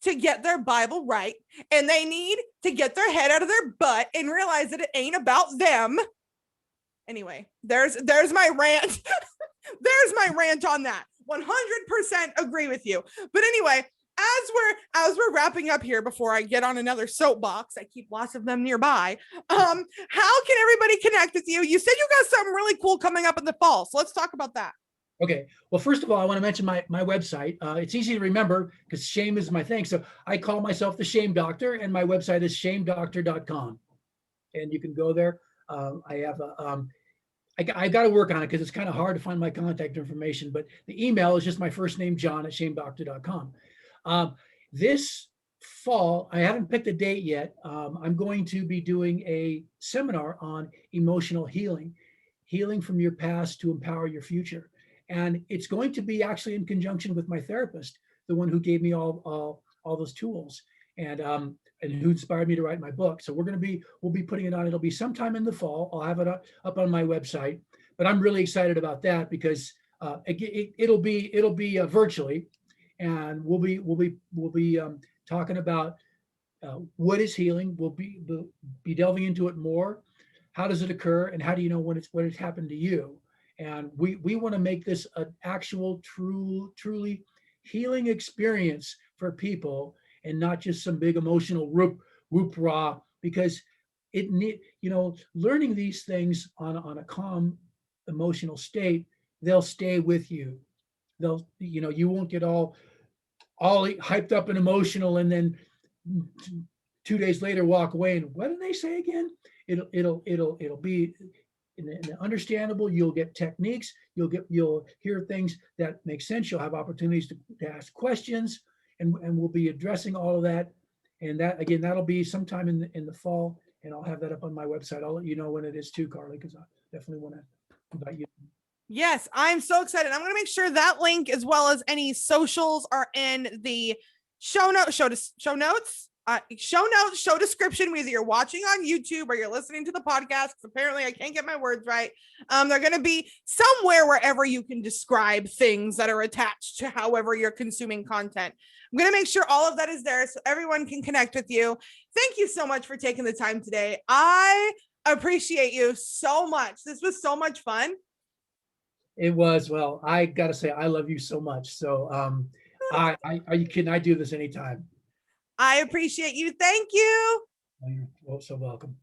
to get their Bible right, and they need to get their head out of their butt and realize that it ain't about them. Anyway, there's my rant. There's my rant on that. 100% agree with you. But anyway, as we're wrapping up here before I get on another soapbox, I keep lots of them nearby. How can everybody connect with you? You said you got something really cool coming up in the fall, so let's talk about that. Okay. Well, first of all, I want to mention my website. It's easy to remember because shame is my thing. So I call myself the Shame Doctor, and my website is shamedoctor.com. And you can go there. I have I got to work on it because it's kind of hard to find my contact information. But the email is just my first name, John at shamedoctor.com. This fall, I haven't picked a date yet. I'm going to be doing a seminar on emotional healing from your past to empower your future. And it's going to be actually in conjunction with my therapist, the one who gave me all those tools and who inspired me to write my book. So we'll be putting it on. It'll be sometime in the fall. I'll have it up on my website. But I'm really excited about that because it'll be virtually, and we'll be talking about what is healing. We'll be delving into it more. How does it occur, and how do you know when it's happened to you? And we want to make this an actual, truly healing experience for people, and not just some big emotional whoop rah. Because learning these things on a calm emotional state, they'll stay with you. You won't get all hyped up and emotional, and then 2 days later walk away and what did they say again? It'll be and understandable. You'll get techniques, you'll hear things that make sense. You'll have opportunities to ask questions, and we'll be addressing all of that. And that, again, that'll be sometime in the fall, and I'll have that up on my website. I'll let you know when it is too, Karleigh, because I definitely want to invite you. Yes, I'm so excited. I'm going to make sure that link, as well as any socials, are in the show description, whether you're watching on YouTube or you're listening to the podcast. Apparently I can't get my words right. They're going to be somewhere wherever you can describe things that are attached to however you're consuming content. I'm going to make sure all of that is there so everyone can connect with you. Thank you so much for taking the time today. I appreciate you so much. This was so much fun. It was. Well, I got to say, I love you so much. So are you kidding? I do this anytime. I appreciate you. Thank you. You're so welcome.